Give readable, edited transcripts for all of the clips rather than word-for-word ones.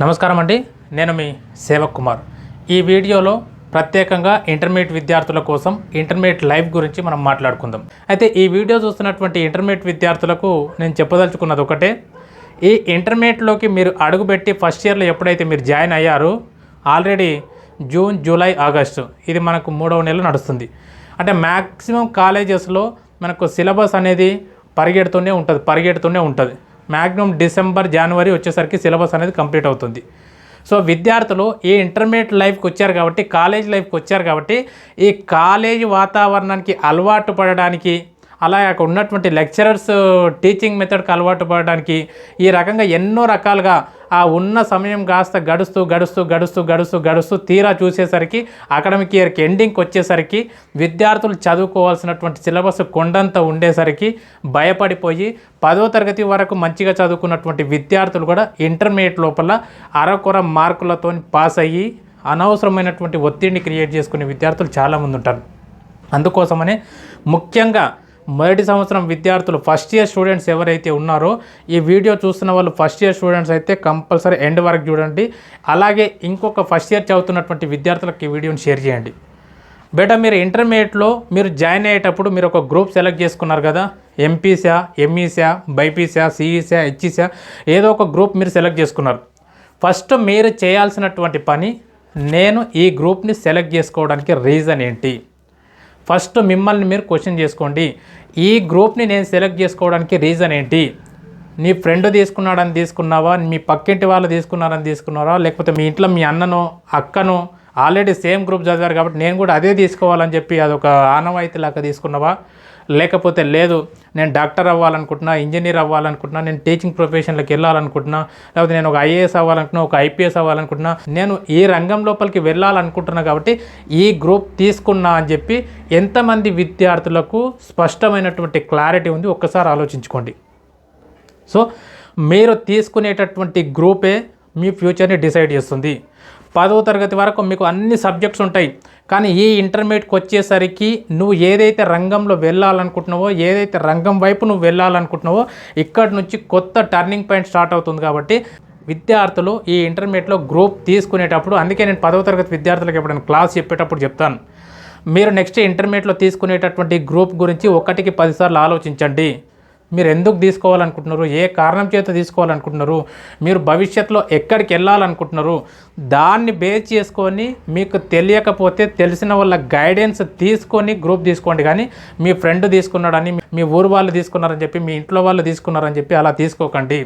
నమస్కారం అండి, నేను మీ సేవక్ కుమార్. ఈ వీడియోలో ప్రత్యేకంగా ఇంటర్మీడియట్ విద్యార్థుల కోసం ఇంటర్మీడియట్ లైఫ్ గురించి మనం మాట్లాడుకుందాం. అయితే ఈ వీడియో చూస్తున్నటువంటి ఇంటర్మీడియట్ విద్యార్థులకు నేను చెప్పదలుచుకున్నది ఒకటే. ఈ ఇంటర్మీడియట్లోకి మీరు అడుగుపెట్టి ఫస్ట్ ఇయర్లో ఎప్పుడైతే మీరు జాయిన్ అయ్యారో ఆల్రెడీ జూన్, జూలై, ఆగస్టు ఇది మనకు 3వ నెల నడుస్తుంది. అంటే మ్యాక్సిమం కాలేజెస్లో మనకు సిలబస్ అనేది పరిగెడుతూనే ఉంటుంది. మ్యాక్సిమం డిసెంబర్, జనవరి వచ్చేసరికి సిలబస్ అనేది కంప్లీట్ అవుతుంది. సో విద్యార్థులు ఈ ఇంటర్మీడియట్ లైఫ్కి వచ్చారు కాబట్టి, కాలేజ్ లైఫ్కి వచ్చారు కాబట్టి, ఈ కాలేజీ వాతావరణానికి అలవాటు పడడానికి, అలాగే అక్కడ ఉన్నటువంటి లెక్చరర్స్ టీచింగ్ మెథడ్కి అలవాటు పడడానికి ఈ రకంగా ఎన్నో రకాలుగా ఆ ఉన్న సమయం కాస్త గడుస్తూ తీరా చూసేసరికి అకాడమిక్ ఇయర్కి ఎండింగ్కి వచ్చేసరికి విద్యార్థులు చదువుకోవాల్సినటువంటి సిలబస్ కొండంత ఉండేసరికి భయపడిపోయి 10వ తరగతి వరకు మంచిగా చదువుకున్నటువంటి విద్యార్థులు కూడా ఇంటర్మీడియట్ లోపల అరకొర మార్కులతో పాస్ అయ్యి అనవసరమైనటువంటి ఒత్తిడిని క్రియేట్ చేసుకునే విద్యార్థులు చాలామంది ఉంటారు. అందుకోసమనే ముఖ్యంగా మొదటి సంవత్సరం విద్యార్థులు ఫస్ట్ ఇయర్ స్టూడెంట్స్ ఎవరైతే ఉన్నారో ఈ వీడియో చూస్తున్న వాళ్ళు ఫస్ట్ ఇయర్ స్టూడెంట్స్ అయితే కంపల్సరీ ఎండ్ వరకు చూడండి. అలాగే ఇంకొక ఫస్ట్ ఇయర్ చదువుతున్నటువంటి విద్యార్థులకు ఈ వీడియోని షేర్ చేయండి. బేటా మీరు ఇంటర్మీడియట్లో మీరు జాయిన్ అయ్యేటప్పుడు మీరు ఒక గ్రూప్ సెలెక్ట్ చేసుకున్నారు కదా, ఎంపీసా, ఎంఈసా, బైపీసా, సిఈసా, హెచ్ఈసా, ఏదో ఒక గ్రూప్ మీరు సెలెక్ట్ చేసుకున్నారు. ఫస్ట్ మీరు చేయాల్సినటువంటి పని, నేను ఈ గ్రూప్ని సెలెక్ట్ చేసుకోవడానికి రీజన్ ఏంటి? ఫస్ట్ మిమ్మల్ని మీరు క్వశ్చన్ చేసుకోండి. ఈ గ్రూప్ని నేను సెలెక్ట్ చేసుకోవడానికి రీజన్ ఏంటి? నీ ఫ్రెండ్ తీసుకున్నాడని తీసుకున్నావా, మీ పక్కింటి వాళ్ళు తీసుకున్నారా, లేకపోతే మీ ఇంట్లో మీ అన్ననో అక్కనో ఆల్రెడీ సేమ్ గ్రూప్ చదివారు కాబట్టి నేను కూడా అదే తీసుకోవాలని చెప్పి అదొక ఆనవాయితీలాగా తీసుకున్నావా? లేకపోతే లేదు, నేను డాక్టర్ అవ్వాలనుకుంటున్నా, ఇంజనీర్ అవ్వాలనుకుంటున్నా, నేను టీచింగ్ ప్రొఫెషన్లోకి వెళ్ళాలనుకుంటున్నా, లేకపోతే నేను ఒక ఐఏఎస్ అవ్వాలనుకుంటున్నా, ఒక ఐపీఎస్ అవ్వాలనుకుంటున్నా, నేను ఈ రంగం లోపలికి వెళ్ళాలనుకుంటున్నా కాబట్టి ఈ గ్రూప్ తీసుకున్నా అని చెప్పి ఎంతమంది విద్యార్థులకు స్పష్టమైనటువంటి క్లారిటీ ఉంది ఒక్కసారి ఆలోచించుకోండి. సో మీరు తీసుకునేటటువంటి గ్రూపే మీ ఫ్యూచర్ని డిసైడ్ చేస్తుంది. 10వ తరగతి వరకు మీకు అన్ని సబ్జెక్ట్స్ ఉంటాయి, కానీ ఈ ఇంటర్మీడియట్కి వచ్చేసరికి నువ్వు ఏదైతే రంగంలో వెళ్ళాలనుకుంటున్నావో, ఏదైతే రంగం వైపు నువ్వు వెళ్ళాలనుకుంటున్నావో ఇక్కడి నుంచి కొత్త టర్నింగ్ పాయింట్ స్టార్ట్ అవుతుంది. కాబట్టి విద్యార్థులు ఈ ఇంటర్మీడియట్లో గ్రూప్ తీసుకునేటప్పుడు, అందుకే నేను 10వ తరగతి విద్యార్థులకు ఎప్పుడైనా క్లాస్ చెప్పేటప్పుడు చెప్తాను, మీరు నెక్స్ట్ ఇంటర్మీడియట్లో తీసుకునేటటువంటి గ్రూప్ గురించి 1కి 10 సార్లు ఆలోచించండి. మీరు ఎందుకు తీసుకోవాలనుకుంటున్నారు, ఏ కారణం చేత తీసుకోవాలనుకుంటున్నారు, మీరు భవిష్యత్తులో ఎక్కడికి వెళ్ళాలనుకుంటున్నారు, దాన్ని బేస్ చేసుకొని మీకు తెలియకపోతే తెలిసిన వాళ్ళ గైడెన్స్ తీసుకొని గ్రూప్ తీసుకోండి. కానీ మీ ఫ్రెండ్ తీసుకున్నాడని, మీ ఊరు వాళ్ళు తీసుకున్నారని చెప్పి, మీ ఇంట్లో వాళ్ళు తీసుకున్నారని చెప్పి అలా తీసుకోకండి.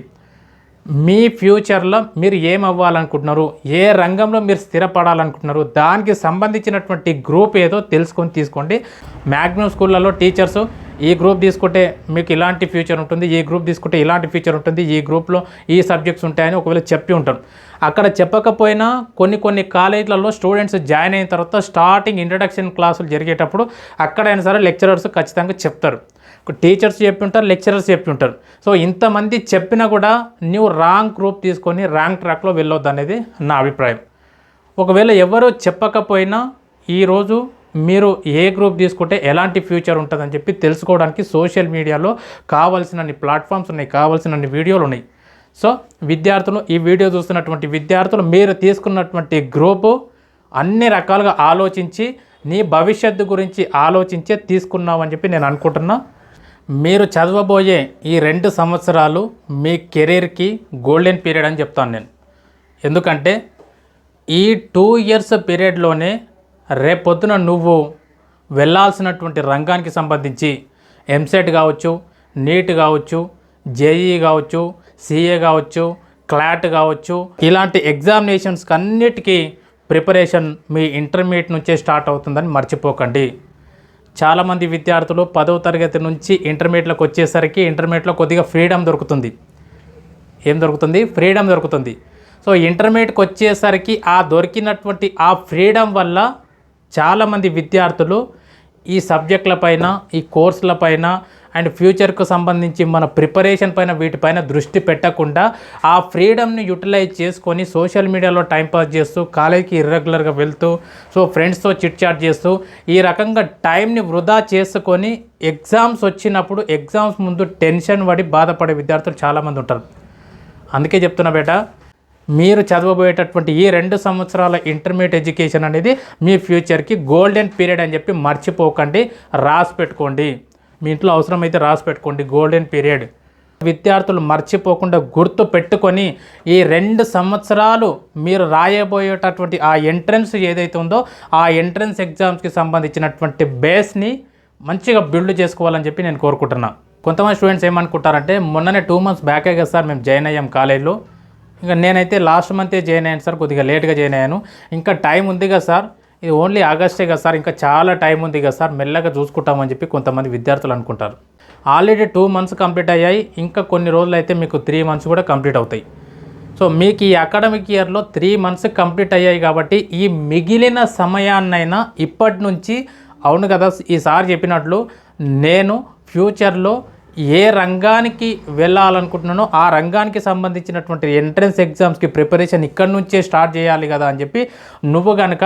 మీ ఫ్యూచర్లో మీరు ఏం అవ్వాలనుకుంటున్నారు, ఏ రంగంలో మీరు స్థిరపడాలనుకుంటున్నారు, దానికి సంబంధించినటువంటి గ్రూప్ ఏదో తెలుసుకొని తీసుకోండి. మ్యాక్సిమం స్కూళ్ళలో టీచర్స్ ఈ గ్రూప్ తీసుకుంటే మీకు ఇలాంటి ఫ్యూచర్ ఉంటుంది, ఈ గ్రూప్ తీసుకుంటే ఇలాంటి ఫ్యూచర్ ఉంటుంది, ఈ గ్రూప్లో ఈ సబ్జెక్ట్స్ ఉంటాయని ఒకవేళ చెప్పి ఉంటారు. అక్కడ చెప్పకపోయినా కొన్ని కాలేజీలలో స్టూడెంట్స్ జాయిన్ అయిన తర్వాత స్టార్టింగ్ ఇంట్రడక్షన్ క్లాసులు జరిగేటప్పుడు అక్కడైనా సరే లెక్చరర్స్ ఖచ్చితంగా చెప్తారు. టీచర్స్ చెప్పి ఉంటారు, లెక్చరర్స్ చెప్పి ఉంటారు. సో ఇంతమంది చెప్పినా కూడా నువ్వు రాంగ్ గ్రూప్ తీసుకొని రాంగ్ ట్రాక్లో వెళ్ళొద్దు అనేది నా అభిప్రాయం. ఒకవేళ ఎవరు చెప్పకపోయినా ఈరోజు మీరు ఏ గ్రూప్ తీసుకుంటే ఎలాంటి ఫ్యూచర్ ఉంటుందని చెప్పి తెలుసుకోవడానికి సోషల్ మీడియాలో కావాల్సినన్ని ప్లాట్ఫామ్స్ ఉన్నాయి, కావాల్సినన్ని వీడియోలు ఉన్నాయి. సో విద్యార్థులు, ఈ వీడియో చూస్తున్నటువంటి విద్యార్థులు, మీరు తీసుకున్నటువంటి గ్రూపు అన్ని రకాలుగా ఆలోచించి నీ భవిష్యత్తు గురించి ఆలోచించే తీసుకున్నామని చెప్పి నేను అనుకుంటున్నా. మీరు చదవబోయే ఈ 2 సంవత్సరాలు మీ కెరీర్కి గోల్డెన్ పీరియడ్ అని చెప్తాను నేను. ఎందుకంటే ఈ 2 ఇయర్స్ పీరియడ్లోనే రేపొద్దున నువ్వు వెళ్ళాల్సినటువంటి రంగానికి సంబంధించి ఎంసెట్ కావచ్చు, నీట్ కావచ్చు, జేఈఈ కావచ్చు, సిఏ కావచ్చు, క్లాట్ కావచ్చు, ఇలాంటి ఎగ్జామినేషన్స్కి అన్నిటికీ ప్రిపరేషన్ మీ ఇంటర్మీడియట్ నుంచే స్టార్ట్ అవుతుందని మర్చిపోకండి. చాలామంది విద్యార్థులు 10వ తరగతి నుంచి ఇంటర్మీడియట్లోకి వచ్చేసరికి ఇంటర్మీడియట్లో కొద్దిగా ఫ్రీడమ్ దొరుకుతుంది. ఏం దొరుకుతుంది? ఫ్రీడమ్ దొరుకుతుంది. సో ఇంటర్మీడియట్కి వచ్చేసరికి ఆ దొరికినటువంటి ఆ ఫ్రీడమ్ వల్ల చాలామంది విద్యార్థులు ఈ సబ్జెక్టుల పైన, ఈ కోర్సుల పైన అండ్ ఫ్యూచర్కు సంబంధించి మన ప్రిపరేషన్ పైన, వీటిపైన దృష్టి పెట్టకుండా ఆ ఫ్రీడమ్ని యూటిలైజ్ చేసుకొని సోషల్ మీడియాలో టైంపాస్ చేస్తూ, కాలేజీకి ఇర్రెగ్యులర్గా వెళ్తూ, సో ఫ్రెండ్స్తో చిట్ చాట్ చేస్తూ ఈ రకంగా టైంని వృధా చేసుకొని ఎగ్జామ్స్ వచ్చినప్పుడు ఎగ్జామ్స్ ముందు టెన్షన్ పడి బాధపడే విద్యార్థులు చాలామంది ఉంటారు. అందుకే చెప్తున్నా బేటా, మీరు చదవబోయేటటువంటి ఈ 2 సంవత్సరాల ఇంటర్మీడియట్ ఎడ్యుకేషన్ అనేది మీ ఫ్యూచర్కి గోల్డెన్ పీరియడ్ అని చెప్పి మర్చిపోకండి, రాసి పెట్టుకోండి. మీ ఇంట్లో అవసరమైతే రాసి పెట్టుకోండి గోల్డెన్ పీరియడ్. విద్యార్థులు మర్చిపోకుండా గుర్తు పెట్టుకొని ఈ 2 సంవత్సరాలు మీరు రాయబోయేటటువంటి ఆ ఎంట్రన్స్ ఏదైతే ఉందో ఆ ఎంట్రన్స్ ఎగ్జామ్స్కి సంబంధించినటువంటి బేస్ని మంచిగా బిల్డ్ చేసుకోవాలని చెప్పి నేను కోరుకుంటున్నాను. కొంతమంది స్టూడెంట్స్ ఏమనుకుంటారంటే మొన్ననే 2 మంత్స్ బ్యాకే కదా సార్ మేము జాయిన్ అయ్యాం కాలేజ్లో, ఇంకా నేనైతే లాస్ట్ మంతే జాయిన్ అయ్యాను సార్, కొద్దిగా లేట్గా జాయిన్ అయ్యాను, ఇంకా టైం ఉంది కదా సార్, ఇది ఓన్లీ ఆగస్టే కదా సార్, ఇంకా చాలా టైం ఉంది కదా సార్, మెల్లగా చూసుకుంటామని చెప్పి కొంతమంది విద్యార్థులు అనుకుంటారు. ఆల్రెడీ 2 మంత్స్ కంప్లీట్ అయ్యాయి, ఇంకా కొన్ని రోజులు అయితే మీకు 3 మంత్స్ కూడా కంప్లీట్ అవుతాయి. సో మీకు ఈ అకాడమిక్ ఇయర్లో 3 మంత్స్ కంప్లీట్ అయ్యాయి కాబట్టి ఈ మిగిలిన సమయాన్నైనా ఇప్పటి నుంచి, అవును కదా ఈసారి చెప్పినట్లు నేను ఫ్యూచర్లో ఏ రంగానికి వెళ్ళాలనుకుంటున్నానో ఆ రంగానికి సంబంధించినటువంటి ఎంట్రన్స్ ఎగ్జామ్స్కి ప్రిపరేషన్ ఇక్కడి నుంచే స్టార్ట్ చేయాలి కదా అని చెప్పి నువ్వు కనుక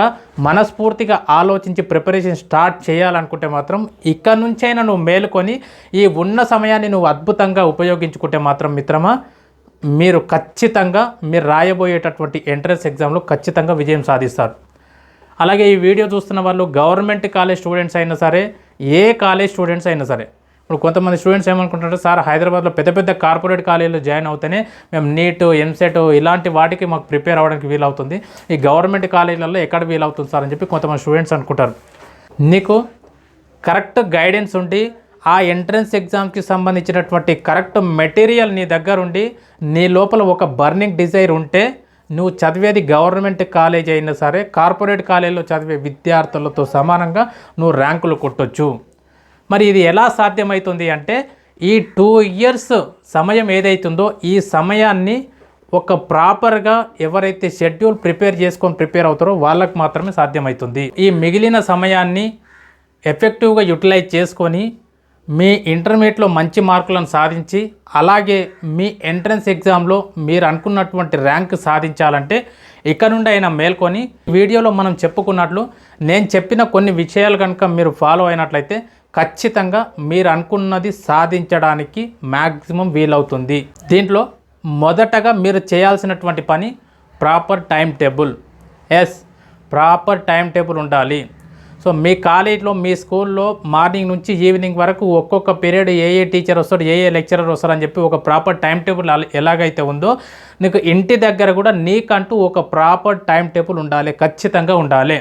మనస్ఫూర్తిగా ఆలోచించి ప్రిపరేషన్ స్టార్ట్ చేయాలనుకుంటే మాత్రం ఇక్కడి నుంచైనా నువ్వు మేలుకొని ఈ ఉన్న సమయాన్ని నువ్వు అద్భుతంగా ఉపయోగించుకుంటే మాత్రం మిత్రమా మీరు ఖచ్చితంగా మీరు రాయబోయేటటువంటి ఎంట్రన్స్ ఎగ్జామ్లో ఖచ్చితంగా విజయం సాధిస్తారు. అలాగే ఈ వీడియో చూస్తున్న వాళ్ళు గవర్నమెంట్ కాలేజ్ స్టూడెంట్స్ అయినా సరే, ఏ కాలేజ్ స్టూడెంట్స్ అయినా సరే, ఇప్పుడు కొంతమంది స్టూడెంట్స్ ఏమనుకుంటారు, సార్ హైదరాబాద్లో పెద్ద పెద్ద కార్పొరేట్ కాలేజీలో జాయిన్ అవుతేనే మేము నీట్, ఎంసెట్ ఇలాంటి వాటికి మాకు ప్రిపేర్ అవ్వడానికి వీలవుతుంది, ఈ గవర్నమెంట్ కాలేజీలలో ఎక్కడ వీలవుతుంది సార్ అని చెప్పి కొంతమంది స్టూడెంట్స్ అనుకుంటారు. నీకు కరెక్ట్ గైడెన్స్ ఉండి ఆ ఎంట్రన్స్ ఎగ్జామ్కి సంబంధించినటువంటి కరెక్ట్ మెటీరియల్ నీ దగ్గర ఉండి నీ లోపల ఒక బర్నింగ్ డిజైర్ ఉంటే నువ్వు చదివేది గవర్నమెంట్ కాలేజ్ అయినా సరే కార్పొరేట్ కాలేజీలో చదివే విద్యార్థులతో సమానంగా నువ్వు ర్యాంకులు కొట్టొచ్చు. మరి ఇది ఎలా సాధ్యమవుతుంది అంటే ఈ 2 ఇయర్స్ సమయం ఏదైతుందో ఈ సమయాన్ని ఒక ప్రాపర్గా ఎవరైతే షెడ్యూల్ ప్రిపేర్ అవుతారో వాళ్ళకు మాత్రమే సాధ్యమవుతుంది. ఈ మిగిలిన సమయాన్ని ఎఫెక్టివ్గా యూటిలైజ్ చేసుకొని మీ ఇంటర్మీడియట్లో మంచి మార్కులను సాధించి అలాగే మీ ఎంట్రన్స్ ఎగ్జామ్లో మీరు అనుకున్నటువంటి ర్యాంక్ సాధించాలంటే ఇక్కడ నుండి అయినా మేల్కొని వీడియోలో మనం చెప్పుకున్నట్లు నేను చెప్పిన కొన్ని విషయాలు కనుక మీరు ఫాలో అయినట్లయితే ఖచ్చితంగా మీరు అనుకున్నది సాధించడానికి మ్యాక్సిమం వీలవుతుంది. దీంట్లో మొదటగా మీరు చేయాల్సినటువంటి పని proper time table. Proper time table ఉండాలి. సో మీ కాలేజ్లో మీ స్కూల్లో మార్నింగ్ నుంచి ఈవినింగ్ వరకు ఒక్కొక్క పీరియడ్ ఏ టీచర్ వస్తాడు, ఏ లెక్చరర్ వస్తారు అని చెప్పి ఒక ప్రాపర్ టైం టేబుల్ ఎలాగైతే ఉందో నీకు ఇంటి దగ్గర కూడా నీకంటూ ఒక ప్రాపర్ టైం టేబుల్ ఉండాలి, ఖచ్చితంగా ఉండాలి.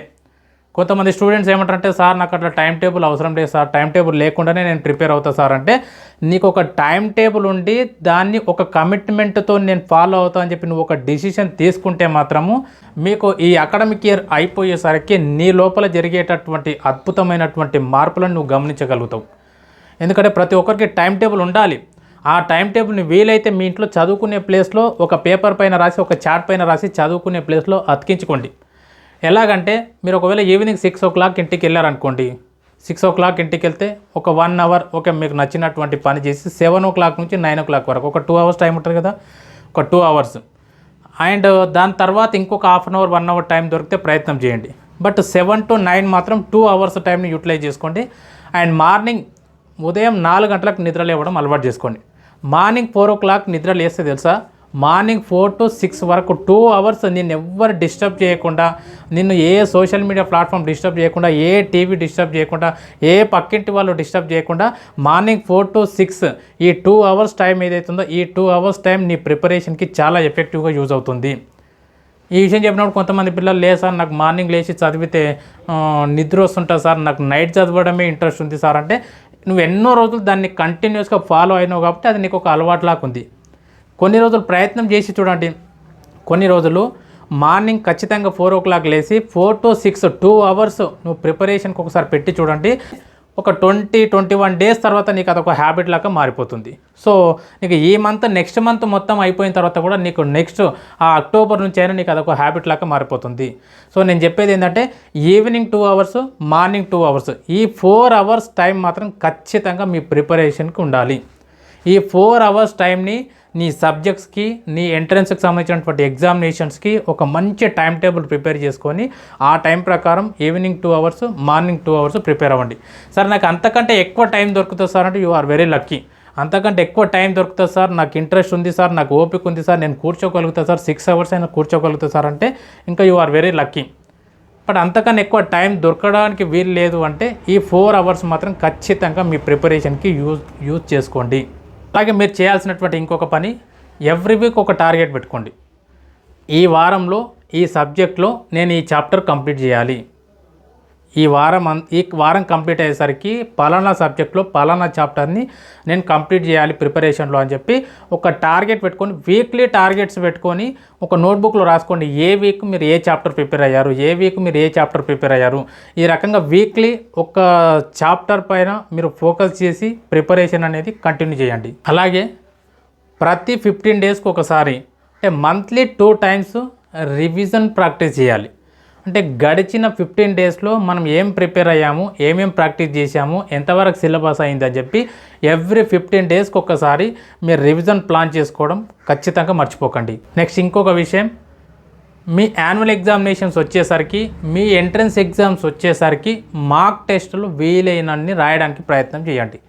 కొంతమంది స్టూడెంట్స్ ఏమంటారంటే సార్ నాకు అట్లా టైం టేబుల్ అవసరం లేదు సార్, టైం టేబుల్ లేకుండానే నేను ప్రిపేర్ అవుతా సార్ అంటే నీకు ఒక టైం టేబుల్ ఉండి దాన్ని ఒక కమిట్మెంట్తో నేను ఫాలో అవుతా అని చెప్పి నువ్వు ఒక డిసిషన్ తీసుకుంటే మాత్రము మీకు ఈ అకాడమిక్ ఇయర్ అయిపోయేసరికి నీ లోపల జరిగేటటువంటి అద్భుతమైనటువంటి మార్పులను నువ్వు గమనించగలుగుతావు. ఎందుకంటే ప్రతి ఒక్కరికి టైం టేబుల్ ఉండాలి. ఆ టైం టేబుల్ని వీలైతే మీ ఇంట్లో చదువుకునే ప్లేస్లో ఒక పేపర్ పైన రాసి ఒక చార్ట్ పైన రాసి చదువుకునే ప్లేస్లో అతికించుకోండి. ఎలాగంటే మీరు ఒకవేళ ఈవినింగ్ 6 o'clock ఇంటికి వెళ్ళారనుకోండి, 6 o'clock ఇంటికి వెళ్తే ఒక 1 hour ఓకే మీకు నచ్చినటువంటి పని చేసి 7 o'clock నుంచి 9 o'clock వరకు ఒక 2 hours టైం ఉంటుంది కదా, ఒక 2 hours అండ్ దాని తర్వాత ఇంకొక 1/2 hour 1 hour టైం దొరికితే ప్రయత్నం చేయండి. బట్ 7 to 9 మాత్రం 2 hours టైంని యూటిలైజ్ చేసుకోండి. అండ్ మార్నింగ్ ఉదయం 4 గంటలకు నిద్ర లేవడం అలవాటు చేసుకోండి. మార్నింగ్ 4 o'clock నిద్ర లేస్తే తెలుసా, మార్నింగ్ 4 to 6 వరకు 2 hours నిన్ను ఎవ్వరు డిస్టర్బ్ చేయకుండా, నిన్ను ఏ సోషల్ మీడియా ప్లాట్ఫామ్ డిస్టర్బ్ చేయకుండా, ఏ టీవీ డిస్టర్బ్ చేయకుండా, ఏ పక్కింటి వాళ్ళు డిస్టర్బ్ చేయకుండా మార్నింగ్ 4 to 6 ఈ 2 hours టైం ఏదైతుందో ఈ 2 hours టైం నీ ప్రిపరేషన్కి చాలా ఎఫెక్టివ్గా యూజ్ అవుతుంది. ఈ విషయం చెప్పినప్పుడు కొంతమంది పిల్లలు లేదు సార్ నాకు మార్నింగ్ లేచి చదివితే నిద్ర వస్తుంటుంది సార్, నాకు నైట్ చదవడమే ఇంట్రెస్ట్ ఉంది సార్ అంటే నువ్వు ఎన్నో రోజులు దాన్ని కంటిన్యూస్గా ఫాలో అయినావు కాబట్టి అది నీకు ఒక అలవాటులాగా ఉంది. కొన్ని రోజులు ప్రయత్నం చేసి చూడండి. కొన్ని రోజులు మార్నింగ్ ఖచ్చితంగా 4 o'clock లేసి 4 to 6 2 hours నువ్వు ప్రిపరేషన్కి ఒకసారి పెట్టి చూడండి. ఒక 20-21 days తర్వాత నీకు అదొక హ్యాబిట్ లాగా మారిపోతుంది. సో నీకు ఈ మంత్ నెక్స్ట్ మంత్ మొత్తం అయిపోయిన తర్వాత కూడా నీకు నెక్స్ట్ ఆ అక్టోబర్ నుంచి అయినా నీకు అదొక హ్యాబిట్ లాగా మారిపోతుంది. సో నేను చెప్పేది ఏంటంటే ఈవినింగ్ 2 hours మార్నింగ్ 2 hours ఈ 4 hours టైం మాత్రం ఖచ్చితంగా మీ ప్రిపరేషన్కి ఉండాలి. ఈ 4 hours టైంని నీ సబ్జెక్ట్స్కి నీ ఎంట్రన్స్కి సంబంధించినటువంటి ఎగ్జామినేషన్స్కి ఒక మంచి టైం టేబుల్ ప్రిపేర్ చేసుకొని ఆ టైం ప్రకారం evening 2 hours morning 2 hours prepare అవ్వండి. సార్ నాకు అంతకంటే ఎక్కువ టైం దొరుకుతుంది సార్ అంటే యూ ఆర్ వెరీ లక్కీ. అంతకంటే ఎక్కువ టైం దొరుకుతుంది సార్, నాకు ఇంట్రెస్ట్ ఉంది సార్, నాకు ఓపిక ఉంది సార్, నేను కూర్చోగలుగుతా సార్, 6 hours అయినా కూర్చోగలుగుతా సార్ అంటే ఇంకా you are very lucky. But అంతకన్నా ఎక్కువ టైం దొరకడానికి వీలు లేదు అంటే ఈ 4 hours మాత్రం ఖచ్చితంగా మీ ప్రిపరేషన్కి యూజ్ చేసుకోండి. అలాగే మీరు చేయాల్సినటువంటి ఇంకొక పని, ఎవ్రీ వీక్ ఒక టార్గెట్ పెట్టుకోండి. ఈ వారంలో ఈ సబ్జెక్ట్లో నేను ఈ చాప్టర్ కంప్లీట్ చేయాలి, ఈ వారం కంప్లీట్ అయ్యేసరికి పలానా సబ్జెక్ట్లో పలానా చాప్టర్ని నేను కంప్లీట్ చేయాలి ప్రిపరేషన్లో అని చెప్పి ఒక టార్గెట్ పెట్టుకొని, వీక్లీ టార్గెట్స్ పెట్టుకొని ఒక నోట్బుక్లో రాసుకోండి. ఏ వీక్ మీరు ఏ చాప్టర్ ప్రిపేర్ అయ్యారు, ఏ వీక్ మీరు ఏ చాప్టర్ ప్రిపేర్ అయ్యారు. ఈ రకంగా వీక్లీ ఒక చాప్టర్ పైన మీరు ఫోకస్ చేసి ప్రిపరేషన్ అనేది కంటిన్యూ చేయండి. అలాగే ప్రతి 15 daysకి ఒకసారి అంటే మంత్లీ 2 times రివిజన్ ప్రాక్టీస్ చేయాలి. అంటే గడిచిన 15 daysలో మనం ఏం ప్రిపేర్ అయ్యాము, ఏమేం ప్రాక్టీస్ చేశాము, ఎంతవరకు సిలబస్ అయిందని చెప్పి ఎవ్రీ 15 daysకి ఒకసారి మీరు రివిజన్ ప్లాన్ చేసుకోవడం ఖచ్చితంగా మర్చిపోకండి. నెక్స్ట్ ఇంకొక విషయం, మీ యాన్యువల్ ఎగ్జామినేషన్స్ వచ్చేసరికి, మీ ఎంట్రన్స్ ఎగ్జామ్స్ వచ్చేసరికి మార్క్ టెస్టులు వీలైనన్ని రాయడానికి ప్రయత్నం చేయండి.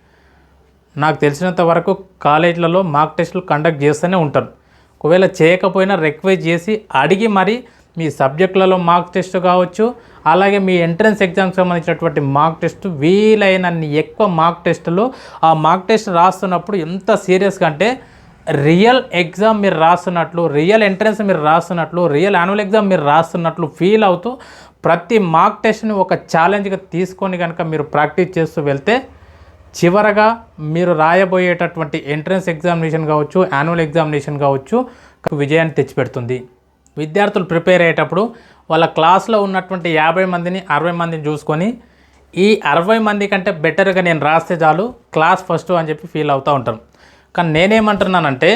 నాకు తెలిసినంత వరకు కాలేజీలలో మార్క్ టెస్టులు కండక్ట్ చేస్తూనే ఉంటారు. ఒకవేళ చేయకపోయినా రిక్వెస్ట్ చేసి అడిగి మరి మీ సబ్జెక్టులలో మార్క్ టెస్ట్ కావచ్చు, అలాగే మీ ఎంట్రన్స్ ఎగ్జామ్కి సంబంధించినటువంటి మార్క్ టెస్ట్ వీలైనన్ని ఎక్కువ మార్క్ టెస్టులు. ఆ మార్క్ టెస్ట్ రాస్తున్నప్పుడు ఎంత సీరియస్గా అంటే రియల్ ఎగ్జామ్ మీరు రాస్తున్నట్లు, రియల్ ఎంట్రన్స్ మీరు రాస్తున్నట్లు, రియల్ యాన్యువల్ ఎగ్జామ్ మీరు రాస్తున్నట్లు ఫీల్ అవుతూ ప్రతి మార్క్ టెస్ట్ని ఒక ఛాలెంజ్గా తీసుకొని కనుక మీరు ప్రాక్టీస్ చేస్తూ వెళ్తే చివరగా మీరు రాయబోయేటటువంటి ఎంట్రన్స్ ఎగ్జామినేషన్ కావచ్చు, యాన్యువల్ ఎగ్జామినేషన్ కావచ్చు విజయాన్ని తెచ్చిపెడుతుంది. విద్యార్థులు ప్రిపేర్ అయ్యేటప్పుడు వాళ్ళ క్లాస్లో ఉన్నటువంటి 50 మందిని 60 మందిని చూసుకొని ఈ 60 మంది కంటే బెటర్గా నేను రాస్తే చాలు, క్లాస్ ఫస్ట్ అని చెప్పి ఫీల్ అవుతూ ఉంటాను. కానీ నేనేమంటున్నానంటే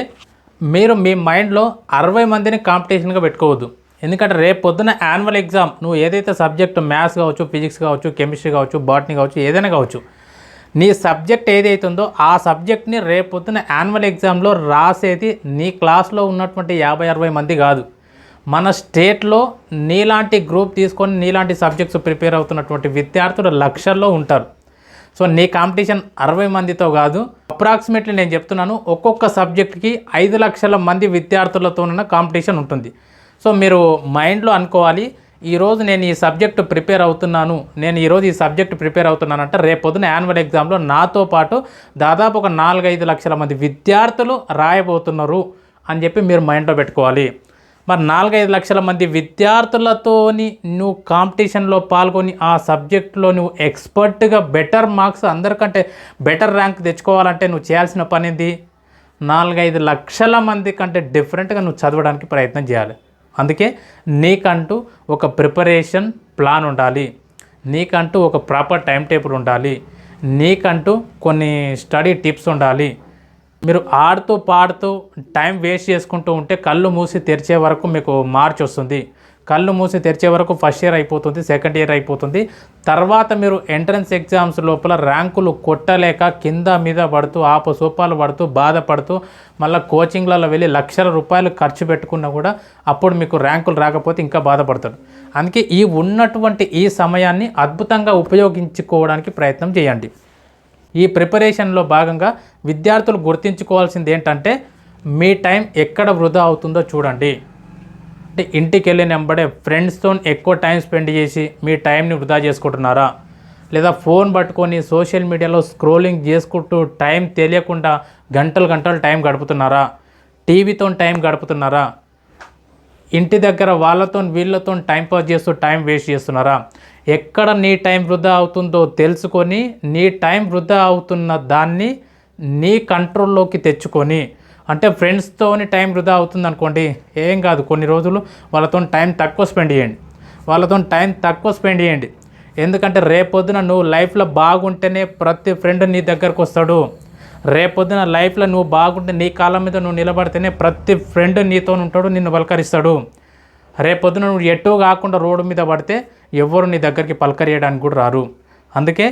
మీరు మీ మైండ్లో 60 మందిని కాంపిటీషన్గా పెట్టుకోవద్దు. ఎందుకంటే రేపు పొద్దున యాన్యువల్ ఎగ్జామ్ నువ్వు ఏదైతే సబ్జెక్టు మ్యాథ్స్ కావచ్చు, ఫిజిక్స్ కావచ్చు, కెమిస్ట్రీ కావచ్చు, బాటనీ కావచ్చు, ఏదైనా కావచ్చు, నీ సబ్జెక్ట్ ఏదైతే ఉందో ఆ సబ్జెక్ట్ని రేపు పొద్దున యాన్యువల్ ఎగ్జామ్లో రాసేది నీ క్లాస్లో ఉన్నటువంటి 50-60 మంది కాదు. మన స్టేట్లో నీలాంటి గ్రూప్ తీసుకొని నీలాంటి సబ్జెక్ట్స్ ప్రిపేర్ అవుతున్నటువంటి విద్యార్థులు లక్షల్లో ఉంటారు. సో నీ కాంపిటీషన్ 60 మందితో కాదు, అప్రాక్సిమేట్లీ నేను చెప్తున్నాను ఒక్కొక్క సబ్జెక్ట్కి 5 లక్షల మంది విద్యార్థులతోనున్న కాంపిటీషన్ ఉంటుంది. సో మీరు మైండ్లో అనుకోవాలి, ఈరోజు నేను ఈ సబ్జెక్టు ప్రిపేర్ అవుతున్నాను, నేను ఈరోజు ఈ సబ్జెక్టు ప్రిపేర్ అవుతున్నానంటే రేపు పొద్దున యాన్యువల్ ఎగ్జామ్లో నాతో పాటు దాదాపు ఒక 4-5 లక్షల మంది విద్యార్థులు రాయబోతున్నారు అని చెప్పి మీరు మైండ్లో పెట్టుకోవాలి. మరి 4-5 లక్షల మంది విద్యార్థులతోని నువ్వు కాంపిటీషన్లో పాల్గొని ఆ సబ్జెక్టులో నువ్వు ఎక్స్పర్ట్గా బెటర్ మార్క్స్, అందరికంటే బెటర్ ర్యాంక్ తెచ్చుకోవాలంటే నువ్వు చేయాల్సిన పని ఏంది? 4-5 లక్షల మంది కంటే డిఫరెంట్గా నువ్వు చదవడానికి ప్రయత్నం చేయాలి. అందుకే నీకంటూ ఒక ప్రిపరేషన్ ప్లాన్ ఉండాలి, నీకంటూ ఒక ప్రాపర్ టైం టేబుల్ ఉండాలి, నీకంటూ కొన్ని స్టడీ టిప్స్ ఉండాలి. మీరు ఆడుతూ పాడుతూ టైం వేస్ట్ చేసుకుంటూ ఉంటే కళ్ళు మూసి తెరిచే వరకు మీకు మార్చ్ వస్తుంది, కళ్ళు మూసి తెరిచే వరకు ఫస్ట్ ఇయర్ అయిపోతుంది, సెకండ్ ఇయర్ అయిపోతుంది. తర్వాత మీరు ఎంట్రన్స్ ఎగ్జామ్స్ లోపల ర్యాంకులు కొట్టలేక కింద మీద పడుతూ ఆపసోపాలు పడుతూ బాధపడుతూ మళ్ళీ కోచింగ్లలో వెళ్ళి లక్షల రూపాయలు ఖర్చు పెట్టుకున్నా కూడా అప్పుడు మీకు ర్యాంకులు రాకపోతే ఇంకా బాధపడతాడు. అందుకే ఈ ఉన్నటువంటి ఈ సమయాన్ని అద్భుతంగా ఉపయోగించుకోవడానికి ప్రయత్నం చేయండి. ఈ ప్రిపరేషన్లో భాగంగా విద్యార్థులు గుర్తుంచుకోవాల్సింది ఏంటంటే మీ టైం ఎక్కడ వృధా అవుతుందో చూడండి. అంటే ఇంటికి వెళ్ళినంబడే ఫ్రెండ్స్తో ఎక్కువ టైం స్పెండ్ చేసి మీ టైంని వృధా చేసుకుంటున్నారా, లేదా ఫోన్ పట్టుకొని సోషల్ మీడియాలో స్క్రోలింగ్ చేసుకుంటూ టైం తెలియకుండా గంటలు టైం గడుపుతున్నారా, టీవీతో టైం గడుపుతున్నారా, ఇంటి దగ్గర వాళ్ళతో వీళ్ళతో టైం పాస్ చేస్తూ టైం వేస్ట్ చేస్తున్నారా? ఎక్కడ నీ టైం వృధా అవుతుందో తెలుసుకొని నీ టైం వృధా అవుతున్న దాన్ని నీ కంట్రోల్లోకి తెచ్చుకొని, అంటే ఫ్రెండ్స్తోని టైం వృధా అవుతుంది అనుకోండి, ఏం కాదు, కొన్ని రోజులు వాళ్ళతో టైం తక్కువ స్పెండ్ చేయండి. ఎందుకంటే రేపొద్దున నువ్వు లైఫ్లో బాగుంటేనే ప్రతి ఫ్రెండ్ నీ దగ్గరకు వస్తాడు. రేపొద్దున లైఫ్లో నువ్వు బాగుంటే నీ కాళ్ళ మీద నువ్వు నిలబడితేనే ప్రతి ఫ్రెండ్ నీతో ఉంటాడు, నిన్ను పలకరిస్తాడు. రేపొద్దున నువ్వు ఎటూ కాకుండా రోడ్డు మీద పడితే ఎవరు నీ దగ్గరికి పలకరియడానికి కూడా రారు. అందుకే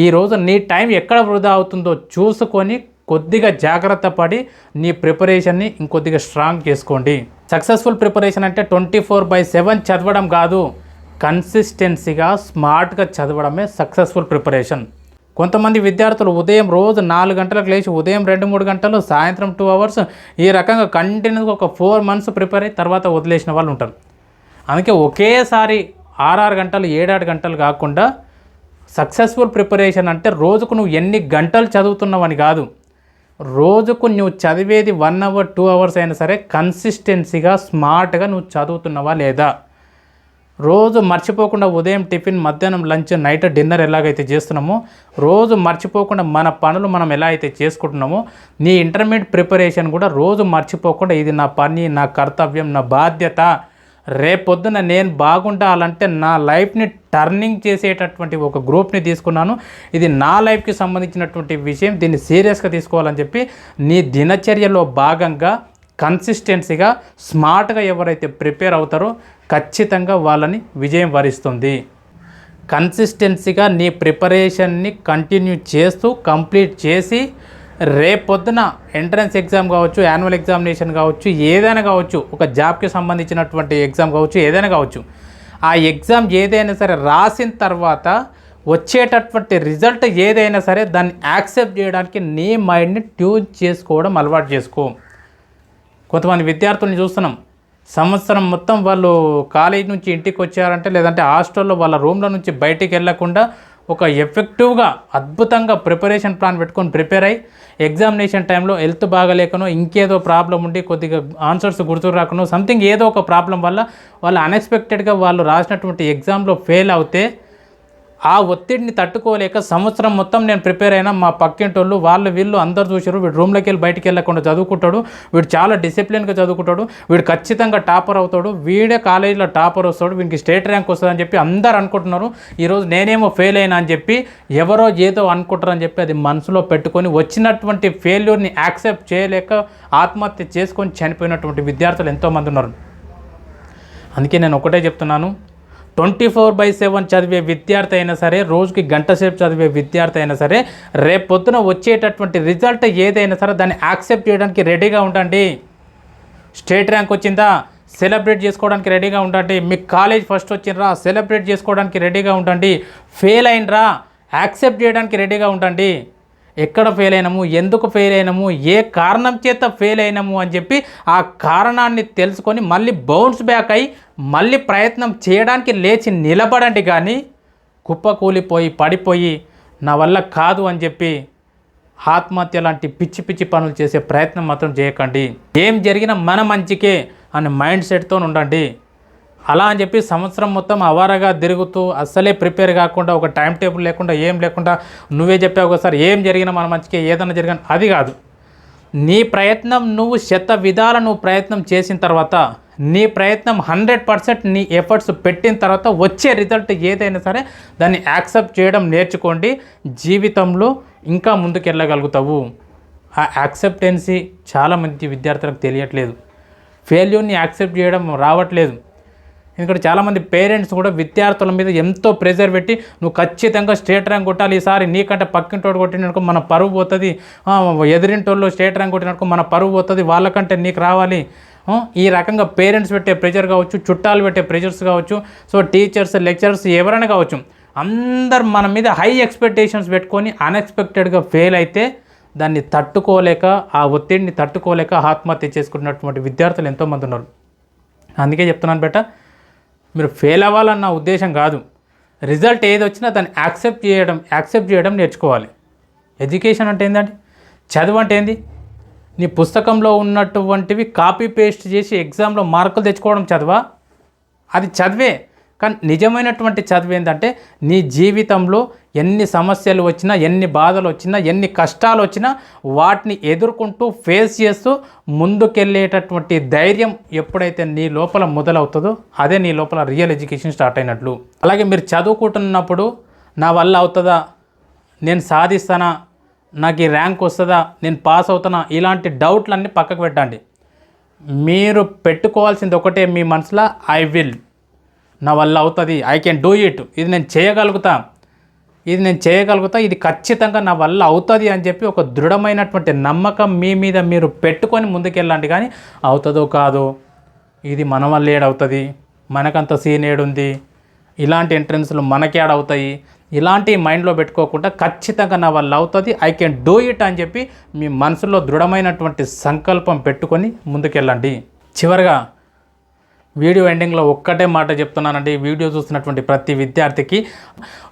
ఈరోజు నీ టైం ఎక్కడ వృధా అవుతుందో చూసుకొని కొద్దిగా జాగ్రత్త పడి నీ ప్రిపరేషన్ని ఇంకొద్దిగా స్ట్రాంగ్ చేసుకోండి. సక్సెస్ఫుల్ ప్రిపరేషన్ అంటే 24/7 చదవడం కాదు, కన్సిస్టెన్సీగా స్మార్ట్గా చదవడమే సక్సెస్ఫుల్ ప్రిపరేషన్. కొంతమంది విద్యార్థులు ఉదయం రోజు 4 గంటలకు లేచి ఉదయం 2-3 గంటలు, సాయంత్రం 2 అవర్స్ ఈ రకంగా కంటిన్యూగా ఒక 4 మంత్స్ ప్రిపేర్ అయ్యి తర్వాత వదిలేసిన వాళ్ళు ఉంటారు. అందుకే ఒకేసారి 6 గంటలు 7 గంటలు కాకుండా సక్సెస్ఫుల్ ప్రిపరేషన్ అంటే రోజుకు నువ్వు ఎన్ని గంటలు చదువుతున్నావని కాదు, రోజుకు నువ్వు చదివేది 1 అవర్ 2 అవర్స్ అయినా సరే కన్సిస్టెన్సీగా స్మార్ట్గా నువ్వు చదువుతున్నావా లేదా. రోజు మర్చిపోకుండా ఉదయం టిఫిన్, మధ్యాహ్నం లంచ్, నైట్ డిన్నర్ ఎలాగైతే చేస్తున్నామో రోజు మర్చిపోకుండా మన పనులు మనం ఎలా అయితే చేసుకుంటున్నామో నీ ఇంటర్మీడియట్ ప్రిపరేషన్ కూడా రోజు మర్చిపోకుండా ఇది నా పని, నా కర్తవ్యం, నా బాధ్యత, రేపొద్దున నేను బాగుండాలంటే నా లైఫ్ని టర్నింగ్ చేసేటటువంటి ఒక గ్రూప్ని తీసుకున్నాను, ఇది నా లైఫ్కి సంబంధించినటువంటి విషయం, దీన్ని సీరియస్గా తీసుకోవాలని చెప్పి నీ దినచర్యలో భాగంగా కన్సిస్టెన్సీగా స్మార్ట్గా ఎవరైతే ప్రిపేర్ అవుతారో ఖచ్చితంగా వాళ్ళని విజయం వరిస్తుంది. కన్సిస్టెన్సీగా నీ ప్రిపరేషన్ని కంటిన్యూ చేస్తూ కంప్లీట్ చేసి రేపొద్దున ఎంట్రన్స్ ఎగ్జామ్ కావచ్చు, యాన్యువల్ ఎగ్జామినేషన్ కావచ్చు, ఏదైనా కావచ్చు, ఒక జాబ్కి సంబంధించినటువంటి ఎగ్జామ్ కావచ్చు, ఏదైనా కావచ్చు, ఆ ఎగ్జామ్ ఏదైనా సరే రాసిన తర్వాత వచ్చేటటువంటి రిజల్ట్ ఏదైనా సరే దాన్ని యాక్సెప్ట్ చేయడానికి నీ మైండ్ని ట్యూన్ చేసుకోవడం అలవాటు చేసుకో. కొంతమంది విద్యార్థుల్ని చూస్తున్నాం, సంవత్సరం మొత్తం వాళ్ళు కాలేజ్ నుంచి ఇంటికి వచ్చారంటే లేదంటే హాస్టల్లో వాళ్ళ రూమ్ల నుంచి బయటికి వెళ్ళకుండా ఒక ఎఫెక్టివ్గా అద్భుతంగా ప్రిపరేషన్ ప్లాన్ పెట్టుకొని ప్రిపేర్ అయ్యి ఎగ్జామినేషన్ టైంలో హెల్త్ బాగలేకనో ఇంకేదో ప్రాబ్లం ఉండి కొద్దిగా ఆన్సర్స్ గుర్తు రాకనో సంథింగ్ ఏదో ఒక ప్రాబ్లం వల్ల వాళ్ళు అన్ఎక్స్పెక్టెడ్గా వాళ్ళు రాసినటువంటి ఎగ్జామ్లో ఫెయిల్ అవుతే ఆ ఒత్తిడిని తట్టుకోలేక సంవత్సరం మొత్తం నేను ప్రిపేర్ అయినా మా పక్కింటోళ్ళు వీళ్ళు అందరు చూసారు, వీడు రూమ్లోకి వెళ్ళి బయటికి వెళ్ళకుండా చదువుకుంటాడు, వీడు చాలా డిసిప్లిన్గా చదువుకుంటాడు, వీడు ఖచ్చితంగా టాపర్ అవుతాడు, వీడే కాలేజీలో టాపర్ వస్తాడు, వీడికి స్టేట్ ర్యాంక్ వస్తుందని చెప్పి అందరు అనుకుంటున్నారు. ఈరోజు నేనేమో ఫెయిల్ అయినా అని చెప్పి ఎవరో ఏదో అనుకుంటారని చెప్పి అది మనసులో పెట్టుకొని వచ్చినటువంటి ఫెయిల్యూర్ని యాక్సెప్ట్ చేయలేక ఆత్మహత్య చేసుకొని చనిపోయినటువంటి విద్యార్థులు ఎంతోమంది ఉన్నారు. అందుకే నేను ఒకటే చెప్తున్నాను, 24/7 చదివే విద్యార్థి అయినా సరే, రోజుకి గంట సేపు చదివే విద్యార్థి అయినా సరే, రేపొద్దున వచ్చేటటువంటి రిజల్ట్ ఏదైనా సరే దాన్ని యాక్సెప్ట్ చేయడానికి రెడీగా ఉండండి. స్టేట్ ర్యాంక్ వచ్చిందా, సెలబ్రేట్ చేసుకోవడానికి రెడీగా ఉండండి. మీకు కాలేజ్ ఫస్ట్ వచ్చిండ్రా, సెలబ్రేట్ చేసుకోవడానికి రెడీగా ఉండండి. ఫెయిల్ అయినరా, యాక్సెప్ట్ చేయడానికి రెడీగా ఉండండి. ఎక్కడ ఫెయిల్ అయినాము, ఎందుకు ఫెయిల్ అయినాము, ఏ కారణం చేత ఫెయిల్ అయినాము అని చెప్పి ఆ కారణాన్ని తెలుసుకొని మళ్ళీ బౌన్స్ బ్యాక్ అయ్యి మళ్ళీ ప్రయత్నం చేయడానికి లేచి నిలబడండి. కానీ కుప్పకూలిపోయి పడిపోయి నా వల్ల కాదు అని చెప్పి ఆత్మహత్య లాంటి పిచ్చి పిచ్చి పనులు చేసే ప్రయత్నం మాత్రం చేయకండి. ఏం జరిగినా మన మంచికే అనే మైండ్ సెట్తో ఉండండి. అలా అని చెప్పి సంవత్సరం మొత్తం అవారగా తిరుగుతూ అస్సలే ప్రిపేర్ కాకుండా ఒక టైం టేబుల్ లేకుండా ఏం లేకుండా నువ్వే చెప్పావు ఒకసారి ఏం జరిగినా మన మంచికే, ఏదైనా జరిగిన అది కాదు. నీ ప్రయత్నం నువ్వు విధాల నువ్వు ప్రయత్నం చేసిన తర్వాత, నీ ప్రయత్నం 100% నీ ఎఫర్ట్స్ పెట్టిన తర్వాత వచ్చే రిజల్ట్ ఏదైనా సరే దాన్ని యాక్సెప్ట్ చేయడం నేర్చుకోండి. జీవితంలో ఇంకా ముందుకు వెళ్ళగలుగుతావు. ఆ యాక్సెప్టెన్సీ చాలామంది విద్యార్థులకు తెలియట్లేదు. ఫెయిల్యూర్ని యాక్సెప్ట్ చేయడం రావట్లేదు. ఎందుకంటే చాలామంది పేరెంట్స్ కూడా విద్యార్థుల మీద ఎంతో ప్రెజర్ పెట్టి నువ్వు ఖచ్చితంగా స్టేట్ ర్యాంక్ కొట్టాలి, ఈసారి నీకంటే పక్కింటోడు కొట్టిననుకో మన పరువు పోతుంది, ఎదిరింటోళ్ళు స్టేట్ ర్యాంక్ కొట్టిననుకో మన పరువు పోతుంది, వాళ్ళకంటే నీకు రావాలి. ఈ రకంగా పేరెంట్స్ పెట్టే ప్రెజర్ కావచ్చు, చుట్టాలు పెట్టే ప్రెజర్స్ కావచ్చు, సో టీచర్స్, లెక్చరర్స్ ఎవరైనా కావచ్చు, అందరు మన మీద హై ఎక్స్పెక్టేషన్స్ పెట్టుకొని అన్ఎక్స్పెక్టెడ్గా ఫెయిల్ అయితే దాన్ని తట్టుకోలేక, ఆ ఒత్తిడిని తట్టుకోలేక ఆత్మహత్య చేసుకున్నటువంటి విద్యార్థులు ఎంతోమంది ఉన్నారు. అందుకే చెప్తున్నాను బేట, మీరు ఫెయిల్ అవ్వాలన్న ఉద్దేశం కాదు, రిజల్ట్ ఏది వచ్చినా దాన్ని యాక్సెప్ట్ చేయడం నేర్చుకోవాలి. ఎడ్యుకేషన్ అంటే ఏంటంటే, చదువు అంటే ఏంది, నీ పుస్తకంలో ఉన్నటువంటివి కాపీ పేస్ట్ చేసి ఎగ్జామ్లో మార్కులు తెచ్చుకోవడం చదువా? అది చదివే. కానీ నిజమైనటువంటి చదువు ఏంటంటే నీ జీవితంలో ఎన్ని సమస్యలు వచ్చినా, ఎన్ని బాధలు వచ్చినా, ఎన్ని కష్టాలు వచ్చినా వాటిని ఎదుర్కొంటూ ఫేస్ చేస్తూ ముందుకెళ్ళేటటువంటి ధైర్యం ఎప్పుడైతే నీ లోపల మొదలవుతుందో అదే నీ లోపల రియల్ ఎడ్యుకేషన్ స్టార్ట్ అయినట్లు. అలాగే మీరు చదువుకుంటున్నప్పుడు నా వల్ల అవుతుందా, నేను సాధిస్తానా, నాకు ఈ ర్యాంక్ వస్తుందా, నేను పాస్ అవుతానా, ఇలాంటి డౌట్లన్నీ పక్కకు పెట్టండి. మీరు పెట్టుకోవాల్సింది ఒకటే మీ మనసులో, ఐ విల్, నా వల్ల అవుతుంది, ఐ కెన్ డూ ఇట్, ఇది నేను చేయగలుగుతా, ఇది ఖచ్చితంగా నా వల్ల అవుతుంది అని చెప్పి ఒక దృఢమైనటువంటి నమ్మకం మీ మీద మీరు పెట్టుకొని ముందుకెళ్ళండి. కానీ అవుతుందో కాదో, ఇది మన వల్ల ఏడవుతుంది, మనకంత సీన్ ఏడుంది, ఇలాంటి ఎంట్రన్స్లు మనకి యాడ్ అవుతాయి, ఇలాంటి మైండ్లో పెట్టుకోకుండా ఖచ్చితంగా నా వల్ల అవుతుంది, ఐ కెన్ డూ ఇట్ అని చెప్పి మీ మనసులో దృఢమైనటువంటి సంకల్పం పెట్టుకొని ముందుకెళ్ళండి. చివరిగా వీడియో ఎండింగ్లో ఒక్కటే మాట చెప్తున్నానండి. వీడియో చూస్తున్నటువంటి ప్రతి విద్యార్థికి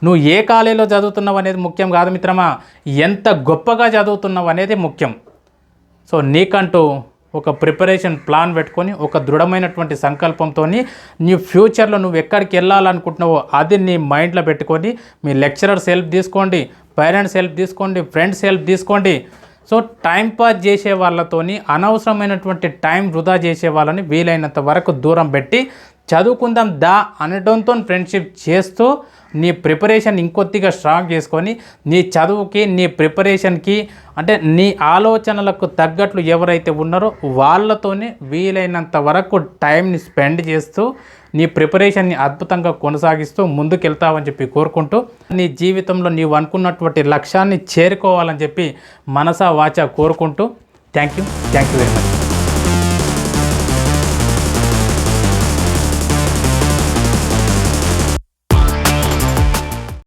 నువ్వు ఏ కాలేజీలో చదువుతున్నావు అనేది ముఖ్యం కాదు మిత్రమా, ఎంత గొప్పగా చదువుతున్నావు అనేది ముఖ్యం. సో నీకంటూ ఒక ప్రిపరేషన్ ప్లాన్ పెట్టుకొని ఒక దృఢమైనటువంటి సంకల్పంతో నీ ఫ్యూచర్లో నువ్వు ఎక్కడికి వెళ్ళాలనుకుంటున్నావో అది నీ మైండ్లో పెట్టుకొని మీ లెక్చరర్స్ హెల్ప్ తీసుకోండి, పేరెంట్స్ హెల్ప్ తీసుకోండి, ఫ్రెండ్స్ హెల్ప్ తీసుకోండి. సో టైంపాస్ చేసే వాళ్ళతోని అనవసరమైనటువంటి టైం వృధా చేసే వాళ్ళని వీలైనంత వరకు దూరం పెట్టి చదువుకుందాం దా అనడంతో ఫ్రెండ్షిప్ చేస్తూ నీ ప్రిపరేషన్ ఇంకొద్దిగా స్ట్రాంగ్ చేసుకొని నీ చదువుకి నీ ప్రిపరేషన్కి అంటే నీ ఆలోచనలకు తగ్గట్లు ఎవరైతే ఉన్నారో వాళ్ళతోనే వీలైనంత వరకు టైంని స్పెండ్ చేస్తూ నీ ప్రిపరేషన్ని అద్భుతంగా కొనసాగిస్తూ ముందుకెళ్తావని చెప్పి కోరుకుంటూ నీ జీవితంలో నీవు అనుకున్నటువంటి లక్ష్యాన్ని చేరుకోవాలని చెప్పి మనసా వాచా కోరుకుంటూ థ్యాంక్ యూ వెరీ మచ్.